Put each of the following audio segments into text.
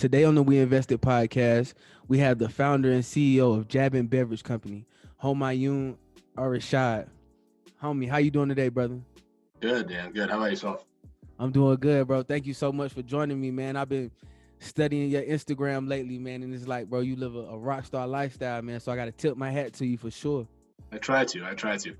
Today on the WEInvested podcast, we have the founder and CEO of Jabin Beverage Company, Homayoon Ershadi. Homie, how you doing today, brother? Good, Dan. Good. How about yourself? I'm doing good, bro. Thank you so much for joining me, man. I've been studying your Instagram lately, man, and it's like, bro, you live a rock star lifestyle, man. So I got to tip my hat to you for sure. I try to.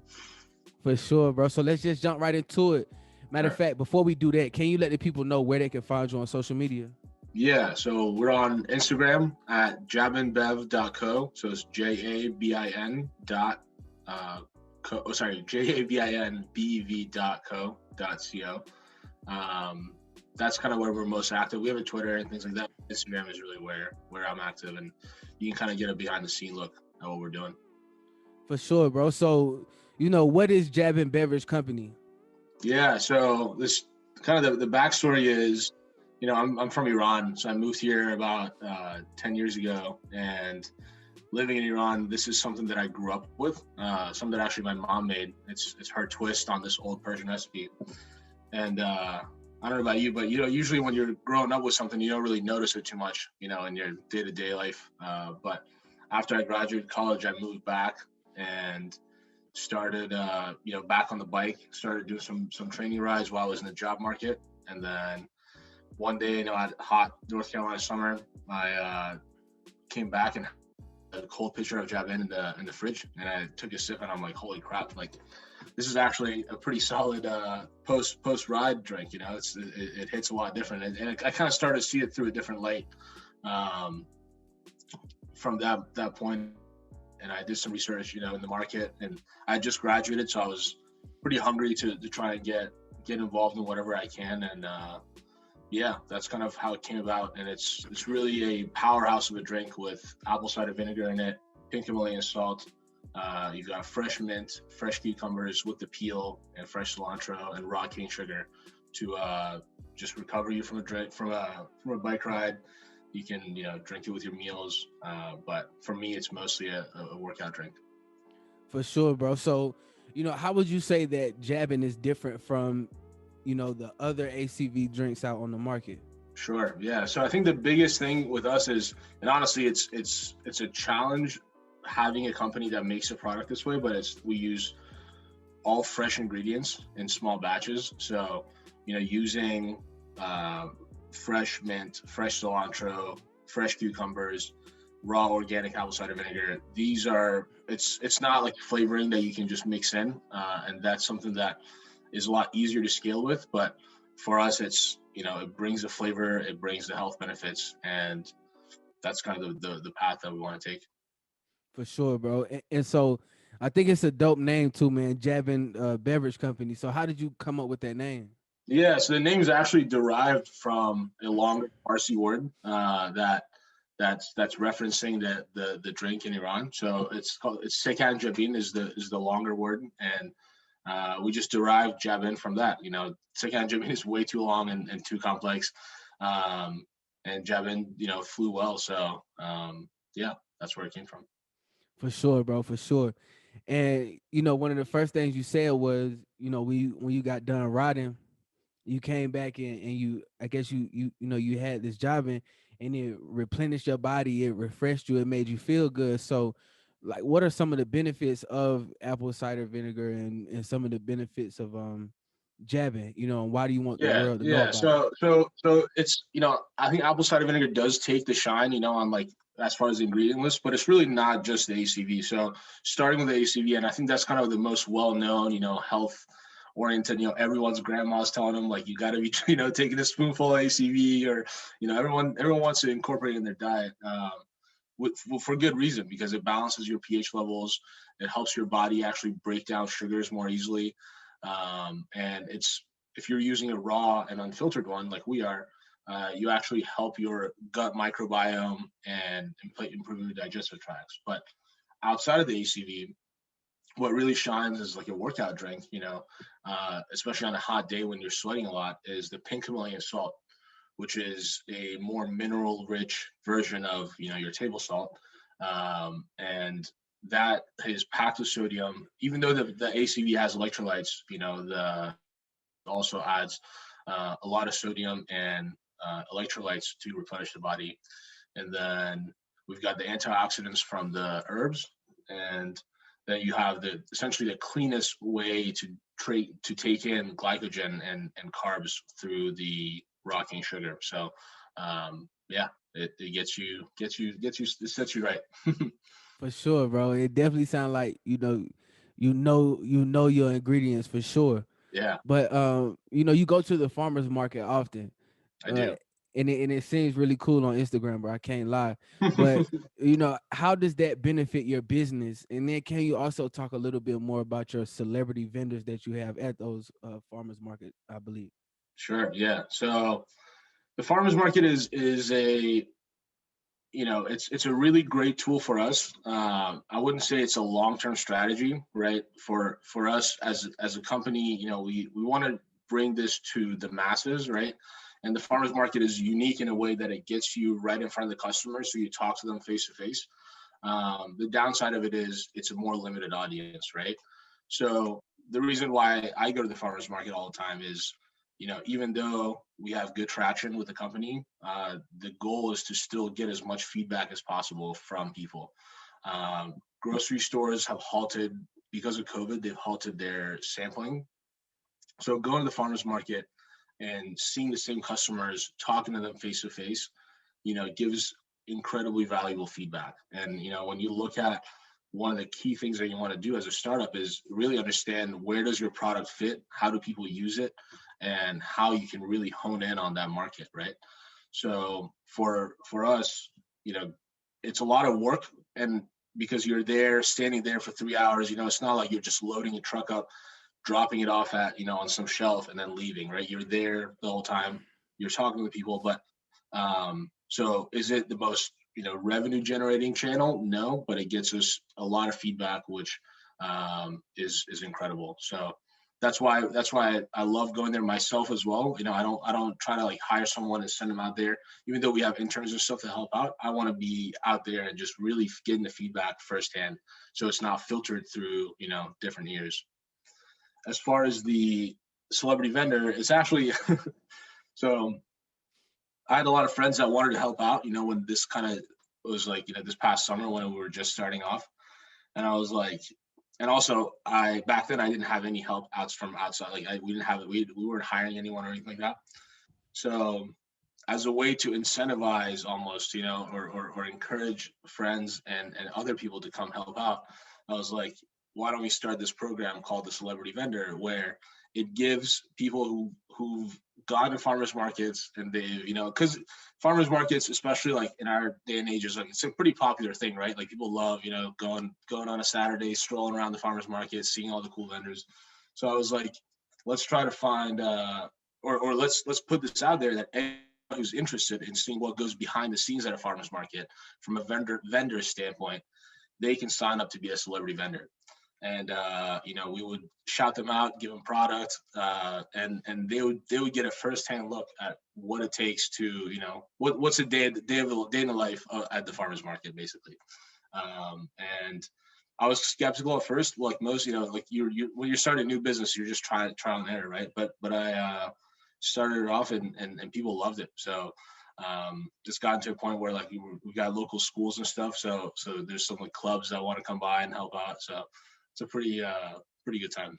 For sure, bro. So let's just jump right into it. Matter of Sure. fact, before we do that, can you let the people know where they can find you on social media? Yeah, so we're on Instagram at jabinbev.co. So it's JABIN dot JABINBEV.co.co. That's kind of where we're most active. We have a Twitter and things like that. Instagram is really where I'm active, and you can kind of get a behind the scene look at what we're doing. For sure, bro. So, what is Jabin Beverage Company? Yeah, so this kind of the backstory is, I'm from Iran, so I moved here about 10 years ago, and living in Iran, this is something that I grew up with, something that actually my mom made. It's her twist on this old Persian recipe, and I don't know about you, but usually when you're growing up with something, you don't really notice it too much, in your day-to-day life. But after I graduated college, I moved back and started back on the bike, started doing some training rides while I was in the job market. And then one day, at hot North Carolina summer, I came back and had a cold pitcher of Jabin in the fridge, and I took a sip, and I'm like, holy crap, like this is actually a pretty solid post ride drink. It hits a lot different, and I kind of started to see it through a different light from that point. And I did some research, in the market, and I just graduated, so I was pretty hungry to try and get involved in whatever I can. And that's kind of how it came about. And it's really a powerhouse of a drink with apple cider vinegar in it, pink Himalayan salt. You've got fresh mint, fresh cucumbers with the peel, and fresh cilantro and raw cane sugar to just recover you from a bike ride. You can, drink it with your meals. But for me, it's mostly a workout drink. For sure, bro. So, how would you say that Jabin is different from, the other ACV drinks out on the market? Sure. Yeah. So I think the biggest thing with us is, and honestly, it's a challenge having a company that makes a product this way, but we use all fresh ingredients in small batches. So, using fresh mint, fresh cilantro, fresh cucumbers, raw organic apple cider vinegar. It's not like flavoring that you can just mix in, and that's something that is a lot easier to scale with. But for us, it's it brings the flavor, it brings the health benefits, and that's kind of the path that we want to take. For sure, bro. And so, I think it's a dope name too, man. Jabin Beverage Company. So, how did you come up with that name? Yeah, so the name is actually derived from a longer Farsi word that's referencing the drink in Iran. So it's Sekan Jabin is the longer word, and we just derived Jabin from that. Sekan Jabin is way too long and too complex, and Jabin flew well. So that's where it came from. For sure, bro. For sure. And one of the first things you said was, when you got done riding, you came back and you, I guess you had this job and it replenished your body, it refreshed you, it made you feel good. So, like, what are some of the benefits of apple cider vinegar and some of the benefits of jabbing? And why do you want the Yeah, world to know yeah. about it? So it's I think apple cider vinegar does take the shine, on like as far as the ingredient list, but it's really not just the ACV. So starting with the ACV, and I think that's kind of the most well known, health oriented. Everyone's grandma's telling them like you got to be, taking a spoonful of ACV, or everyone wants to incorporate it in their diet. For good reason, because it balances your pH levels. It helps your body actually break down sugars more easily. And if you're using a raw and unfiltered one like we are, you actually help your gut microbiome and improving the digestive tracts. But outside of the ACV, what really shines is like a workout drink, especially on a hot day when you're sweating a lot, is the pink Himalayan salt, which is a more mineral-rich version of your table salt, and that is packed with sodium. Even though the ACV has electrolytes, the also adds a lot of sodium and electrolytes to replenish the body. And then we've got the antioxidants from the herbs, and then you have the essentially the cleanest way to take in glycogen and carbs through the raw cane sugar. So yeah, it it sets you right. For sure, bro. It definitely sounds like you know your ingredients for sure. Yeah, But you go to the farmers market often, I uh, do. and it seems really cool on Instagram, bro. I can't lie. But how does that benefit your business? And then can you also talk a little bit more about your celebrity vendors that you have at those farmers market? I believe. Sure. Yeah. So the farmers market is a it's a really great tool for us. I wouldn't say it's a long term strategy, right? For us as a company, we want to bring this to the masses, right? And the farmers market is unique in a way that it gets you right in front of the customer, so you talk to them face to face. The downside of it is it's a more limited audience, right? So the reason why I go to the farmers market all the time is, even though we have good traction with the company, the goal is to still get as much feedback as possible from people. Grocery stores have halted because of COVID. They've halted their sampling. So going to the farmers market and seeing the same customers, talking to them face to face, gives incredibly valuable feedback. And when you look at one of the key things that you want to do as a startup is really understand where does your product fit, how do people use it, and how you can really hone in on that market, right? So for us, you know, it's a lot of work, and because you're there standing there for 3 hours, it's not like you're just loading a truck up, dropping it off at on some shelf and then leaving, right? You're there the whole time, you're talking to people. But so is it the most revenue generating channel? No, but it gets us a lot of feedback, which is incredible. So that's why I love going there myself as well. I don't try to like hire someone and send them out there. Even though we have interns and stuff to help out, I want to be out there and just really getting the feedback firsthand, so it's not filtered through different ears. As far as the celebrity vendor, it's actually so I had a lot of friends that wanted to help out, when this kind of was like, this past summer when we were just starting off. And I was like, and also back then I didn't have any help outs from outside. Like we didn't have it. We weren't hiring anyone or anything like that. So as a way to incentivize almost, or encourage friends and other people to come help out, I was like, why don't we start this program called the Celebrity Vendor, where it gives people who've gone to farmers markets and they've, because farmers markets, especially like in our day and age, is like it's a pretty popular thing, right? Like people love, going on a Saturday, strolling around the farmers market, seeing all the cool vendors. So I was like, let's try to find or let's put this out there that who's interested in seeing what goes behind the scenes at a farmer's market from a vendor standpoint, they can sign up to be a celebrity vendor. And we would shout them out, give them product, and they would get a firsthand look at what it takes to what's a day in the life at the farmers market, basically. And I was skeptical at first, like most, like you when you're starting a new business, you're just trying trial and error, right? But I started it off, and people loved it. So it's gotten to a point where like we got local schools and stuff. So there's some like clubs that want to come by and help out. So it's a pretty good time.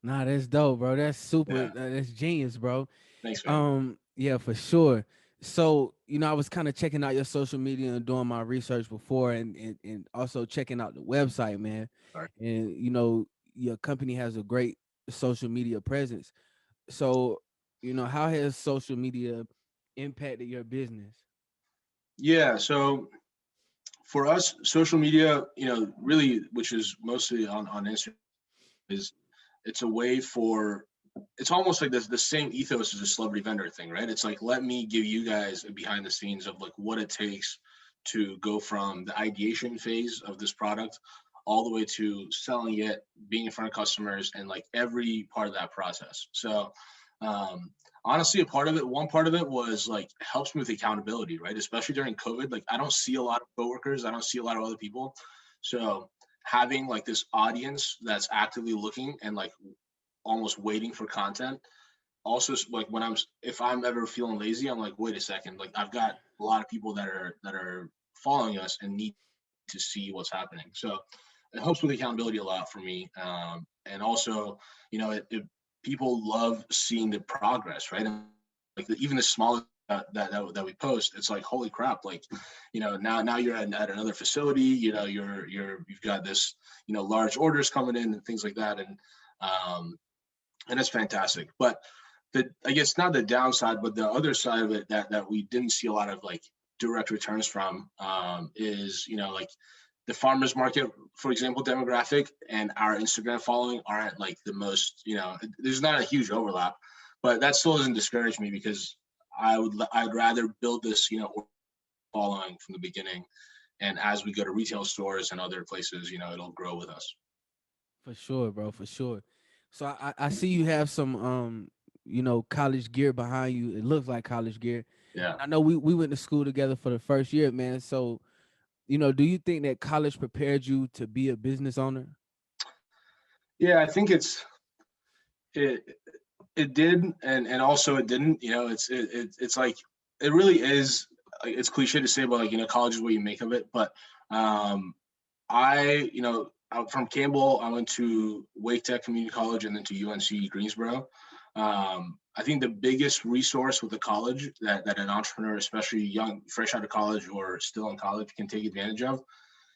Nah, that's dope, bro. That's super. Yeah. That's genius, bro. Thanks, man. Yeah, for sure. So, I was kind of checking out your social media and doing my research before, and also checking out the website, man. Sorry. And your company has a great social media presence. So, how has social media impacted your business? Yeah. So for us, social media, really, which is mostly on Instagram, is it's a way for it's almost like the same ethos as a celebrity vendor thing, right? It's like, let me give you guys a behind the scenes of like what it takes to go from the ideation phase of this product all the way to selling it, being in front of customers, and like every part of that process. So honestly, one part of it was like helps me with accountability, right? Especially during COVID. Like I don't see a lot of coworkers, I don't see a lot of other people. So having like this audience that's actively looking and like almost waiting for content also like if I'm ever feeling lazy, I'm like, wait a second, like I've got a lot of people that are following us and need to see what's happening. So it helps with accountability a lot for me. And also, people love seeing the progress, right? And like even the smallest that we post, it's like, holy crap, like, now you're at another facility, you've got this, large orders coming in and things like that. And it's fantastic. But I guess not the downside, but the other side of it that we didn't see a lot of like direct returns from, is, like the farmers market, for example, demographic and our Instagram following aren't like the most, there's not a huge overlap, but that still doesn't discourage me because I'd rather build this, following from the beginning. And as we go to retail stores and other places, it'll grow with us. For sure, bro, for sure. So I see you have some college gear behind you. It looks like college gear. Yeah. And I know we went to school together for the first year, man. So, do you think that college prepared you to be a business owner? Yeah, I think it it did, and also it didn't. It's like it really is. It's cliche to say, but like, college is what you make of it. But um, I'm from Campbell. I went to Wake Tech Community College and then to UNC Greensboro. I think the biggest resource with the college that an entrepreneur, especially young, fresh out of college or still in college, can take advantage of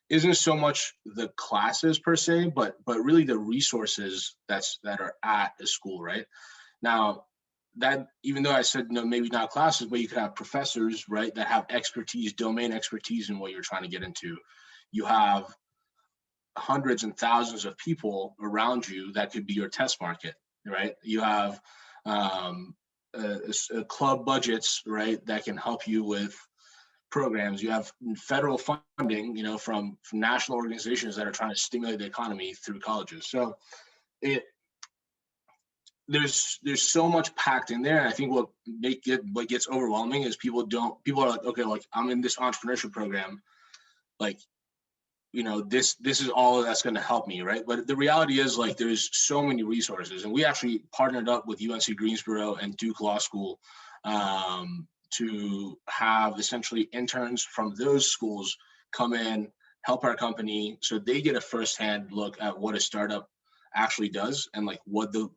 isn't so much the classes per se, but really the resources that are at the school, right? Now, that even though I said no, maybe not classes, but you could have professors, right, that have expertise, domain expertise in what you're trying to get into. You have hundreds and thousands of people around you that could be your test market, right? You have club budgets, right, that can help you with programs. You have federal funding, from national organizations that are trying to stimulate the economy through colleges. So it there's so much packed in there. And I think what gets overwhelming is people are like, okay, like I'm in this entrepreneurship program, like, this is all that's going to help me, right? But the reality is, like, there's so many resources, and we actually partnered up with UNC Greensboro and Duke Law School, to have essentially interns from those schools come in, help our company, so they get a firsthand look at what a startup actually does and like what the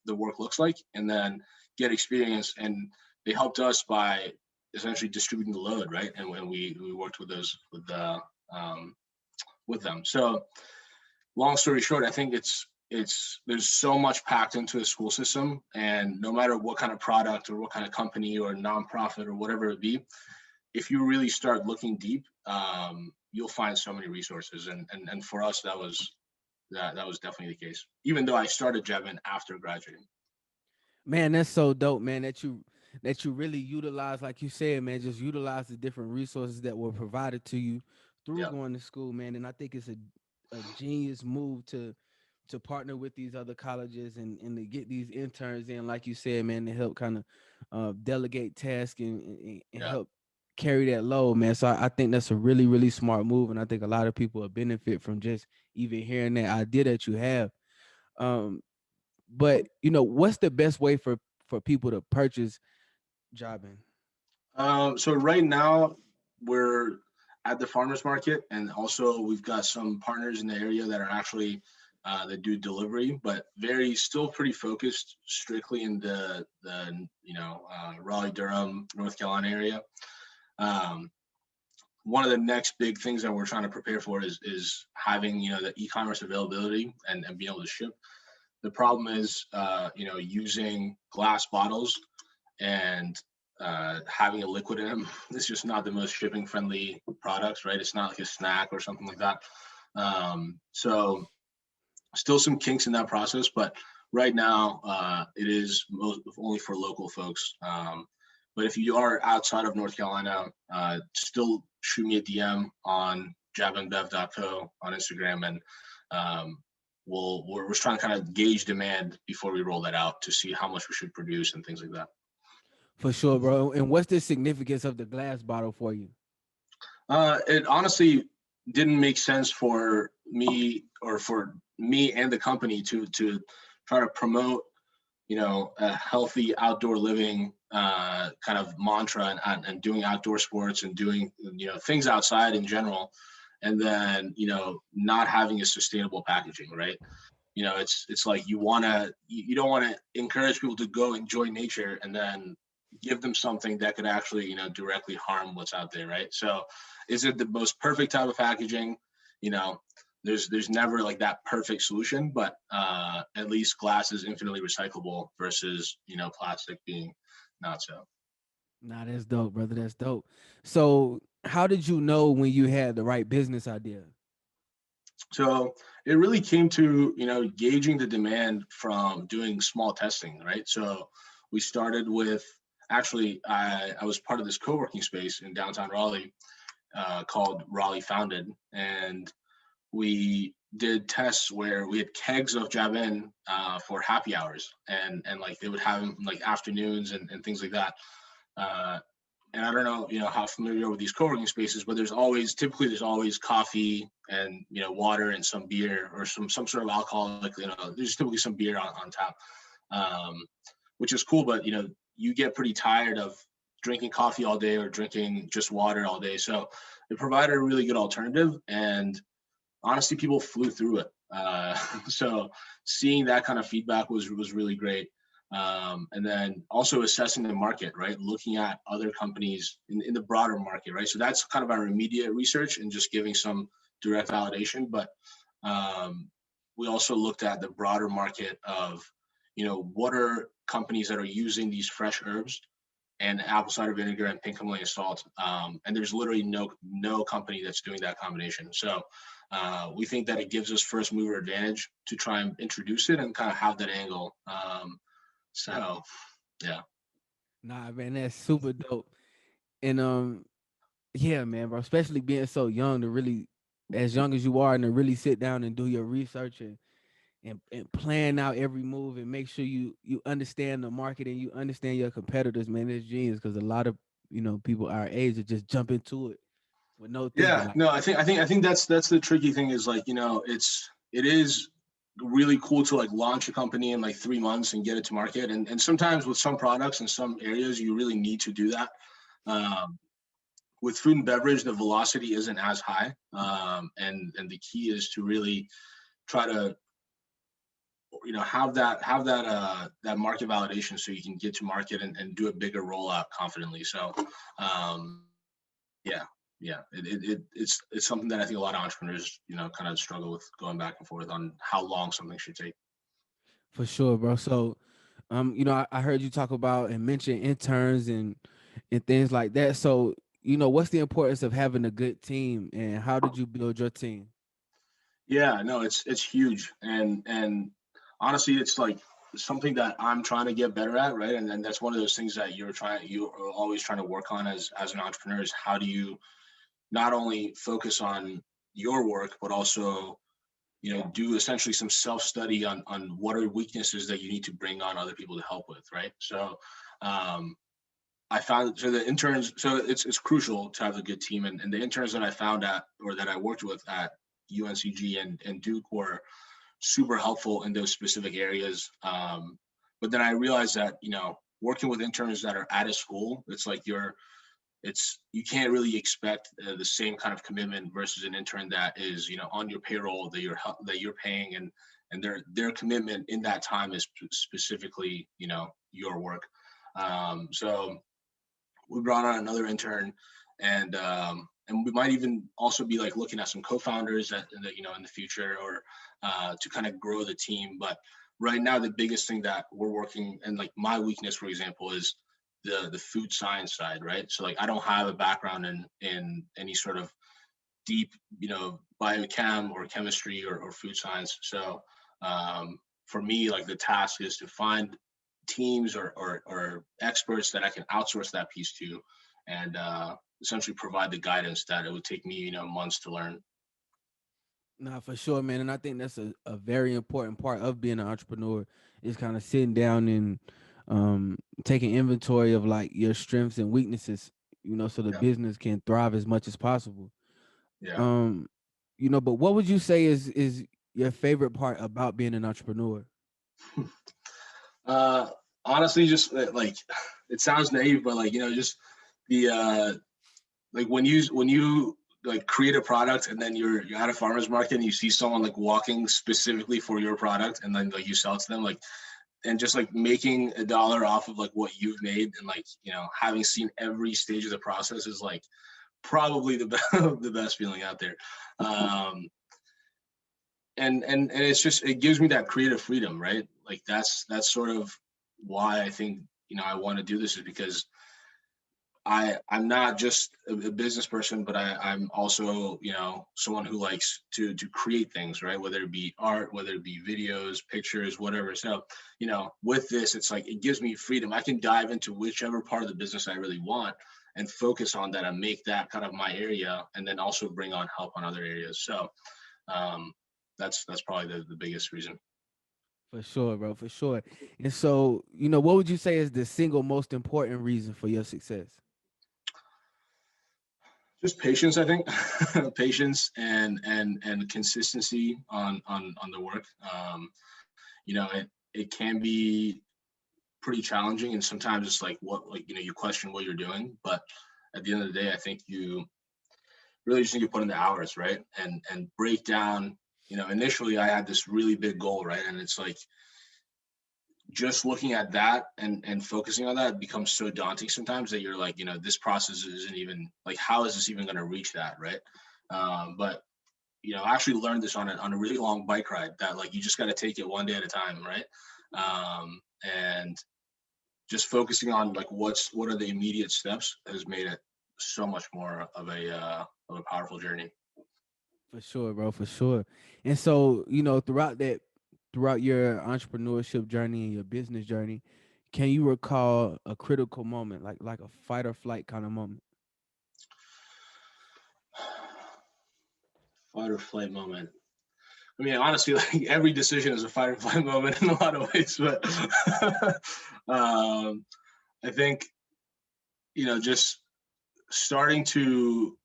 work looks like, and then get experience. And they helped us by essentially distributing the load, right? And when we worked with with them. So long story short, I think there's so much packed into the school system, and no matter what kind of product or what kind of company or nonprofit or whatever it be, if you really start looking deep, you'll find so many resources. And for us, that was definitely the case. Even though I started Jabin after graduating. Man, that's so dope, man, that you really utilize, like you said, man, just utilize the different resources that were provided to you through Yeah, going to school, man. And I think it's a genius move to partner with these other colleges and to get these interns in, like you said, man, to help kind of delegate tasks and yeah, help carry that load, man. So I think that's a really, really smart move. And I think a lot of people will benefit from just even hearing that idea that you have. Um, but what's the best way for people to purchase Jobin? so right now we're at the farmers market, and also we've got some partners in the area that are actually that do delivery, but still pretty focused strictly in the Raleigh, Durham, North Carolina area. Um, One of the next big things that we're trying to prepare for is having the e-commerce availability and being able to ship. The problem is using glass bottles and having a liquid in them. It's just not the most shipping friendly products, right? It's not like a snack or something like that. So still some kinks in that process, but right now it is only for local folks. But if you are outside of North Carolina, still shoot me a DM on jabinbev.co on Instagram, and we're just trying to kind of gauge demand before we roll that out to see how much we should produce and things like that. For sure, bro. And what's the significance of the glass bottle for you? It honestly didn't make sense for me and the company to try to promote a healthy outdoor living kind of mantra, and doing outdoor sports and doing things outside in general, and then not having a sustainable packaging, right? It's like you don't want to encourage people to go enjoy nature and then give them something that could actually directly harm what's out there, right? So is it the most perfect type of packaging? you know there's never like that perfect solution, but at least glass is infinitely recyclable versus plastic being not so. Nah, that's dope, brother. That's dope. So, how did you know when you had the right business idea? So it really came to gauging the demand from doing small testing, right? So we started with, actually, I was part of this co-working space in downtown Raleigh, called Raleigh Founded, and we did tests where we had kegs of Jabin for happy hours, and like they would have them like afternoons and things like that. Uh, and I don't know, how familiar you are with these co-working spaces, but there's always coffee and water and some beer or some sort of alcohol. Like there's typically some beer on tap, um, which is cool. But you get pretty tired of drinking coffee all day or drinking just water all day. So it provided a really good alternative, and honestly, people flew through it. So seeing that kind of feedback was really great. And then also assessing the market, right? Looking at other companies in the broader market, right? So that's kind of our immediate research and just giving some direct validation. But um, we also looked at the broader market of, what are companies that are using these fresh herbs and apple cider vinegar and pink Himalayan salt. And there's literally no company that's doing that combination. So we think that it gives us first mover advantage to try and introduce it and kind of have that angle. So yeah. Nah, man, that's super dope. And yeah, man, bro, especially being so young to really, as young as you are, and to really sit down and do your research and plan out every move and make sure you understand the market and you understand your competitors, man, it's genius because a lot of people our age are just jump into it with no thinking. Yeah, Like, no, I think that's the tricky thing is like, it is really cool to like launch a company in like 3 months and get it to market. And sometimes with some products in some areas, you really need to do that. Um, with food and beverage, the velocity isn't as high. And the key is to really try to have that market validation so you can get to market and do a bigger rollout confidently. So um, yeah, yeah, it's something that I think a lot of entrepreneurs kind of struggle with, going back and forth on how long something should take. for sure, bro. So, I heard you talk about and mention interns and things like that. So, what's the importance of having a good team, and how did you build your team? Yeah, no, it's huge, and honestly, it's like something that I'm trying to get better at, right? And then that's one of those things that you are always trying to work on as an entrepreneur, is how do you not only focus on your work, but also do essentially some self study on what are weaknesses that you need to bring on other people to help with, right? So um, I found, so the interns, so it's crucial to have a good team, and the interns that I found at, or that I worked with at UNCG and Duke, were super helpful in those specific areas. But then I realized that working with interns that are at a school, you can't really expect the same kind of commitment versus an intern that is on your payroll, that you're paying, and their commitment in that time is specifically your work. So we brought on another intern, and we might even also be like looking at some co-founders that in the future, or to kind of grow the team. But right now, the biggest thing that we're working, and like my weakness, for example, is the food science side, right? So like I don't have a background in any sort of deep biochem or chemistry or food science. So for me, like the task is to find teams or experts that I can outsource that piece to, and essentially provide the guidance that it would take me months to learn. Nah, for sure, man. And I think that's a very important part of being an entrepreneur is kind of sitting down and taking inventory of like your strengths and weaknesses, so the Yeah, business can thrive as much as possible. yeah. Um, but what would you say is your favorite part about being an entrepreneur? Uh, Honestly, just like it sounds naive, but like just the like when you like create a product and then you're at a farmer's market and you see someone like walking specifically for your product and then like you sell it to them, like, and just like making a dollar off of like what you've made, and like having seen every stage of the process is like probably the best the best feeling out there. um and it's just, it gives me that creative freedom, right? Like that's sort of why I think I want to do this, is because I'm not just a business person, but I'm also someone who likes to create things, right? Whether it be art, whether it be videos, pictures, whatever. So with this, it's like it gives me freedom. I can dive into whichever part of the business I really want and focus on that and make that kind of my area, and then also bring on help on other areas. So um, that's probably the biggest reason. For sure, bro, for sure. And so, what would you say is the single most important reason for your success? Just patience, I think. Patience and consistency on the work. It can be pretty challenging, and sometimes it's like what, like you question what you're doing, but at the end of the day, I think you really just need to put in the hours, right? And break down. Initially I had this really big goal, right? And it's like just looking at that and focusing on that becomes so daunting sometimes that you're like, this process isn't even like, how is this even going to reach that, right? But I actually learned this on a really long bike ride, that like you just got to take it one day at a time, right? And just focusing on like what are the immediate steps has made it so much more of a powerful journey. For sure, bro, for sure. And so, throughout your entrepreneurship journey and your business journey, can you recall a critical moment, like a fight or flight kind of moment? Fight or flight moment. I mean, honestly, like every decision is a fight or flight moment in a lot of ways, but I think just starting to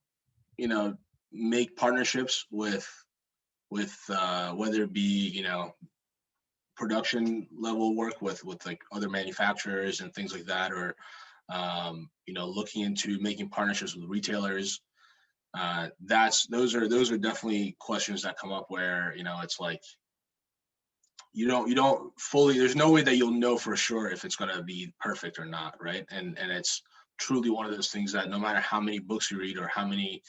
you know make partnerships with whether it be production level work with like other manufacturers and things like that, or looking into making partnerships with retailers. That's those are definitely questions that come up where it's like you don't fully, there's no way that you'll know for sure if it's going to be perfect or not, right? And it's truly one of those things that no matter how many books you read or how many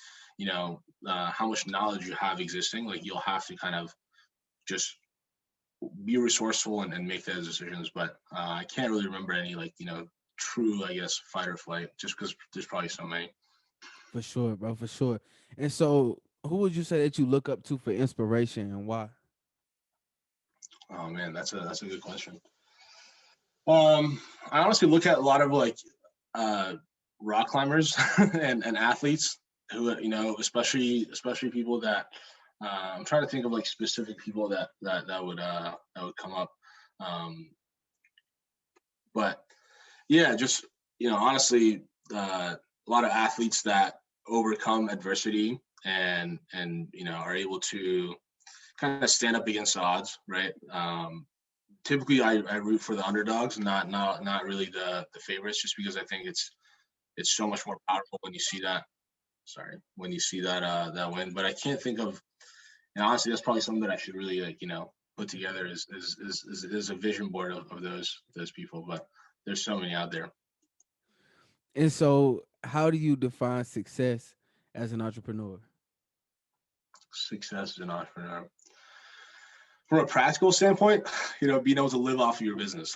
how much knowledge you have existing, like you'll have to kind of just be resourceful and make those decisions. But I can't really remember any like true, I guess, fight or flight, just because there's probably so many. For sure, bro, for sure. And so, who would you say that you look up to for inspiration and why? Oh man, that's a good question. I honestly look at a lot of like uh, rock climbers and athletes who especially people that I'm trying to think of like specific people that would come up. Um, but yeah, just honestly, a lot of athletes that overcome adversity and are able to kind of stand up against the odds, right? Typically, I root for the underdogs, not really the favorites, just because I think it's so much more powerful when you see that. Sorry, when you see that win. But I can't think of. Honestly, that's probably something that I should really like put together is a vision board of those people. But there's so many out there. And so, how do you define success as an entrepreneur? Success as an entrepreneur. From a practical standpoint, being able to live off of your business,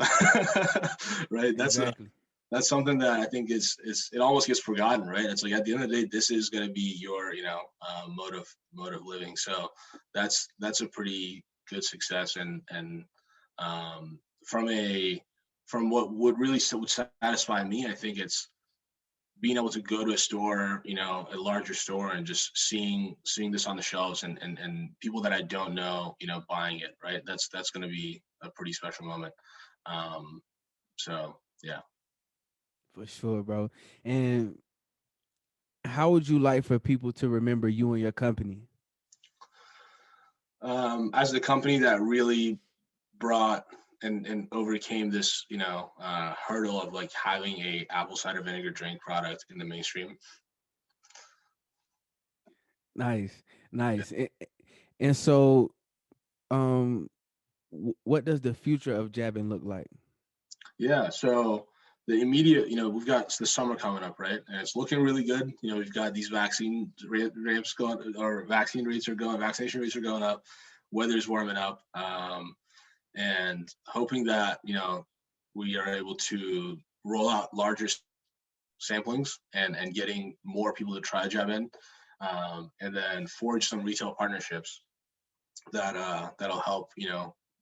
right? Exactly. That's something that I think is it almost gets forgotten, right? It's like at the end of the day, this is going to be your mode of living. So that's a pretty good success, and from what would really would satisfy me, I think it's being able to go to a store, a larger store, and just seeing this on the shelves, and people that I don't know, buying it, right? That's going to be a pretty special moment. Um, so yeah. For sure, bro. And how would you like for people to remember you and your company? As the company that really brought and overcame this, hurdle of like having a apple cider vinegar drink product in the mainstream. Nice, nice. And so, um, what does the future of Jabin look like? Yeah. So the immediate, we've got the summer coming up, right? And it's looking really good. We've got these ramps going, or vaccination rates are going up. Weather's warming up. And hoping that, we are able to roll out larger samplings and getting more people to try Jabin, and then forge some retail partnerships that'll help,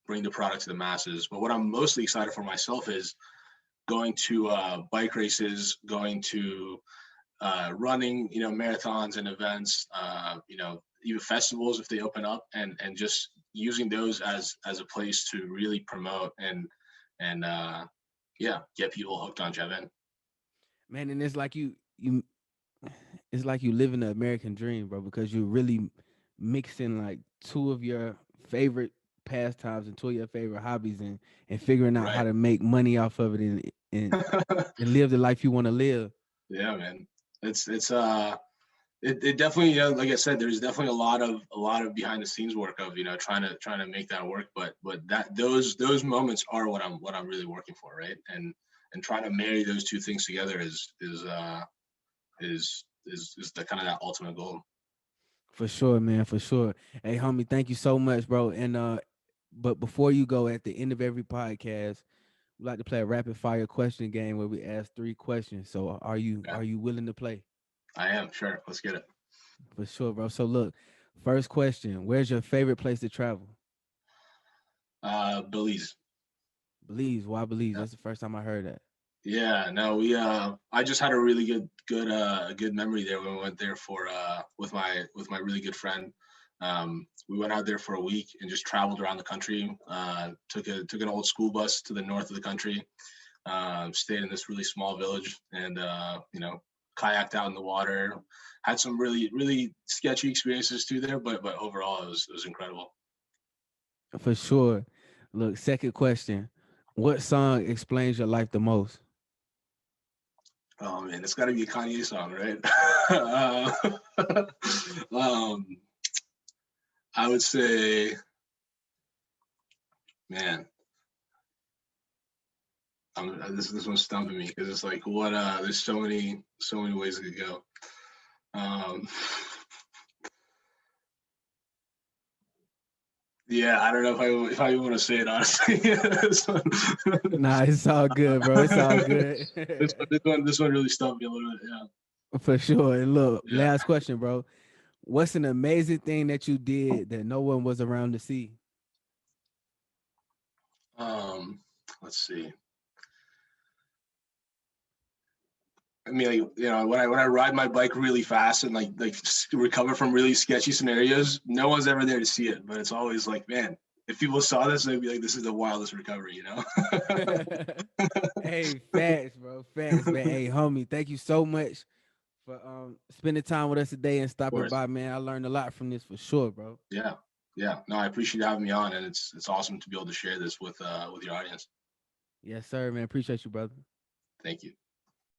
bring the product to the masses. But what I'm mostly excited for myself is going to bike races, going to running, marathons and events, even festivals if they open up, and just using those as a place to really promote and yeah, get people hooked on Jabin. Man, and it's like you it's like you living the American dream, bro, because you're really mixing like two of your favorite pastimes and two of your favorite hobbies, and figuring out how Right. to make money off of it, and live the life you want to live. Yeah, man. It definitely, like I said, there's definitely a lot of behind the scenes work of, trying to make that work. But that those moments are what I'm really working for, right? And trying to marry those two things together is the kind of that ultimate goal. For sure, man, for sure. Hey, homie, thank you so much, bro. And but before you go, at the end of every podcast, we like to play a rapid fire question game where we ask 3 questions. So Yeah, are you willing to play? I am sure. Let's get it. For sure, bro. So look, first question: where's your favorite place to travel? Belize. Belize. Why Belize? That's the first time I heard that. Yeah, no, I just had a really good memory there when we went there for with my really good friend. We went out there for a week and just traveled around the country. Took an old school bus to the north of the country. Stayed in this really small village and kayaked out in the water. Had some really sketchy experiences too there, but overall it was incredible. For sure. Look, second question: what song explains your life the most? Oh man, it's got to be a Kanye song, right? um, I would say, man, this one's stumping me because it's like what there's so many ways it could go. Um, yeah, I don't know if I even want to say it honestly. this one, Nah, it's all good, bro. It's all good. this one really stumped me a little bit. Yeah, For sure. And look, yeah. last question, bro. What's an amazing thing that you did that no one was around to see? Um, let's see. I mean, like, when I ride my bike really fast and like recover from really sketchy scenarios, no one's ever there to see it. But it's always like, man, if people saw this, they'd be like, "This is the wildest recovery," you know? Hey, facts, bro. Facts, man. Hey, homie, thank you so much for spending time with us today and Of stopping course. by, man. I learned a lot from this for sure, bro. Yeah, yeah. No, I appreciate you having me on, and it's awesome to be able to share this with your audience. Yes, sir, man. Appreciate you, brother. Thank you.